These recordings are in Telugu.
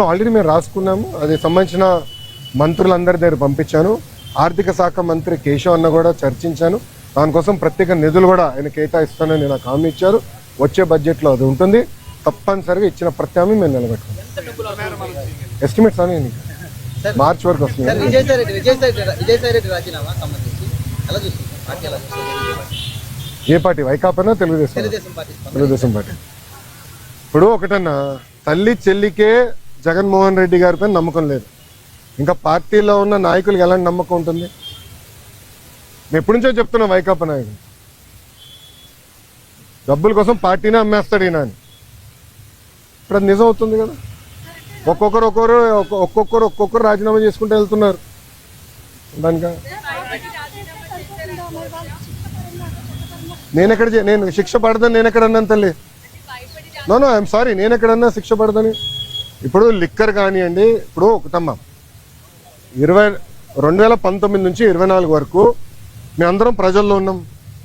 ఆల్రెడీ మేము రాసుకున్నాము. అది సంబంధించిన మంత్రులందరి దగ్గర పంపించాను. ఆర్థిక శాఖ మంత్రి కేశవ్ అన్న కూడా చర్చించాను. దానికోసం ప్రత్యేక నిధులు కూడా ఆయన కేటాయిస్తానని నాకు హామీ ఇచ్చారు. వచ్చే బడ్జెట్లో అది ఉంటుంది. తప్పనిసరిగా ఇచ్చిన ప్రత్యామ్నాయం మేము నిలబెట్టుకున్నాం. ఎస్టిమేట్స్ అని మార్చి వరకు వస్తుంది. ఏ పార్టీ? వైకాపానా తెలుగుదేశం పార్టీ. ఇప్పుడు ఒకటన్నా, తల్లి చెల్లికే జగన్మోహన్ రెడ్డి గారి పైన నమ్మకం లేదు. ఇంకా పార్టీలో ఉన్న నాయకులకు ఎలాంటి నమ్మకం ఉంటుంది? నేను ఎప్పటి నుంచో చెప్తున్నా, వైకాపా నాయకులు డబ్బుల కోసం పార్టీనే అమ్మేస్తాడు ఈయన అని. ఇప్పుడు అది నిజం అవుతుంది కదా. ఒక్కొక్కరు రాజీనామా చేసుకుంటూ వెళ్తున్నారు. దానికా నేను శిక్ష పడదని నేను ఎక్కడ అన్నాను తల్లి? నో ఐఎమ్ సారీ, నేను ఎక్కడన్నా శిక్ష పడదని? ఇప్పుడు లిక్కర్ కానివ్వండి, ఇప్పుడు ఒకటమ్మా 2019 నుంచి 24 వరకు మేమందరం ప్రజల్లో ఉన్నాం.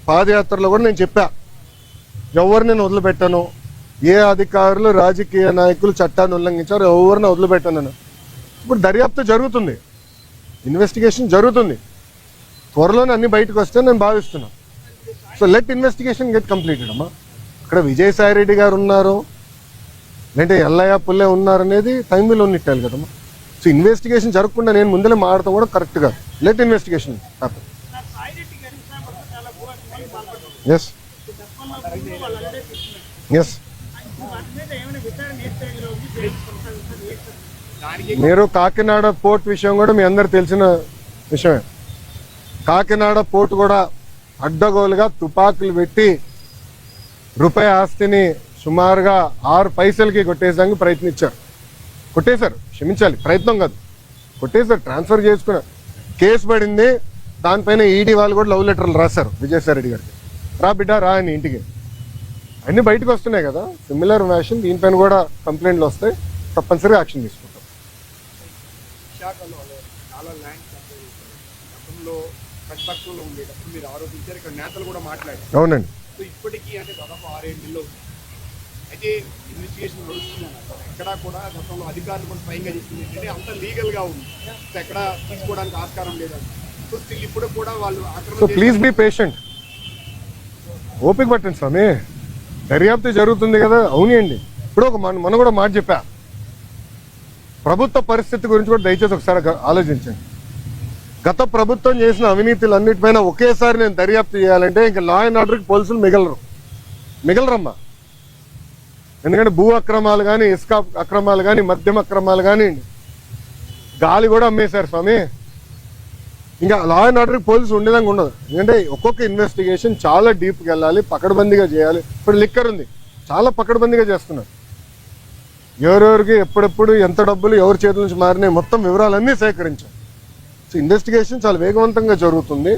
పాదయాత్రలో కూడా నేను చెప్పా, ఎవరిని నేను వదిలిపెట్టాను, ఏ అధికారులు రాజకీయ నాయకులు చట్టాన్ని ఉల్లంఘించారు ఎవరిని వదిలిపెట్టాను. ఇప్పుడు దర్యాప్తు జరుగుతుంది, ఇన్వెస్టిగేషన్ జరుగుతుంది. త్వరలోనే అన్ని బయటకు వస్తే నేను భావిస్తున్నాను. So let investigation get completed అమ్మా. ఇక్కడ విజయసాయి రెడ్డి గారు ఉన్నారు, లేదంటే ఎల్లయ్య పుల్లే ఉన్నారు అనేది టైంలో ఉన్నట్టాలి కదమ్మా. సో ఇన్వెస్టిగేషన్ జరగకుండా నేను ముందరే మాడతాం కూడా కరెక్ట్ కాదు. Let investigation happen. Yes yes మీరు కాకినాడ పోర్ట్ విషయం కూడా మీ అందరు తెలిసిన విషయమే. కాకినాడ పోర్ట్ కూడా అడ్డగోలుగా తుపాకులు పెట్టి రూపాయి ఆస్తిని సుమారుగా 6 పైసలకి కొట్టేసానికి ప్రయత్నించారు. కొట్టేశారు, క్షమించాలి, ప్రయత్నం కాదు, కొట్టేశారు. ట్రాన్స్ఫర్ చేసుకున్నారు, కేసు పడింది. దానిపైన ఈడీ వాళ్ళు కూడా లవ్ లెటర్లు రాశారు విజయసాయి రెడ్డి గారికి. రా బిడ్డ రా అని ఇంటికి. అన్నీ బయటకు వస్తున్నాయి కదా. సిమిలర్ మ్యాషన్ దీనిపైన కూడా కంప్లైంట్లు వస్తాయి. తప్పనిసరిగా యాక్షన్ తీసుకుంటాం. అవునండి. ఇప్పటికీ అంటే దాదాపు 6-7 నెలలు అయితే ఇన్వెస్టిగేషన్ నడుస్తున్నాను. ఎక్కడా కూడా గతంలో అధికారులు కూడా స్వయంగా చెప్తుంది ఏంటంటే అంత లీగల్గా ఉంది, ఎక్కడ తీసుకోవడానికి ఆస్కారం లేదని. సో స్టిల్ ఇప్పుడు కూడా వాళ్ళు సో ప్లీజ్ బీ పేషెంట్, ఓపిక పట్టండి స్వామి. దర్యాప్తు జరుగుతుంది కదా. అవునండి. ఇప్పుడు మనం కూడా మాట చెప్పా, ప్రభుత్వ పరిస్థితి గురించి కూడా దయచేసి ఒకసారి ఆలోచించండి. గత ప్రభుత్వం చేసిన అవినీతులన్నిటిపైన ఒకేసారి నేను దర్యాప్తు చేయాలంటే ఇంకా లా అండ్ ఆర్డర్కి పోలీసులు మిగలరమ్మా. ఎందుకంటే భూ అక్రమాలు కానీ, ఇసుక అక్రమాలు కానీ, మద్యం అక్రమాలు కానీ, గాలి కూడా అమ్మేశారు స్వామి. ఇంకా లా అండ్ ఆర్డర్కి పోలీసులు ఉండేదాకా ఉండదు. ఎందుకంటే ఒక్కొక్క ఇన్వెస్టిగేషన్ చాలా డీప్గా వెళ్ళాలి, పకడ్బందీగా చేయాలి. ఇప్పుడు లిక్కర్ ఉంది, చాలా పకడ్బందీగా చేస్తున్నారు. ఎవరెవరికి ఎప్పుడెప్పుడు ఎంత డబ్బులు ఎవరి చేతుల నుంచి మారినాయి మొత్తం వివరాలన్నీ సేకరించాం. సో ఇన్వెస్టిగేషన్ చాలా వేగవంతంగా జరుగుతుంది.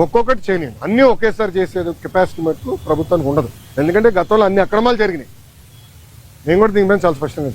ఒక్కొక్కటి చేయనియండి, అన్నీ ఒకేసారి చేసేది కెపాసిటీ మటుకు ప్రభుత్వానికి ఉండదు. ఎందుకంటే గతంలో అన్ని అక్రమాలు జరిగినాయి. నేను కూడా దీనిపైన చాలా స్పష్టంగా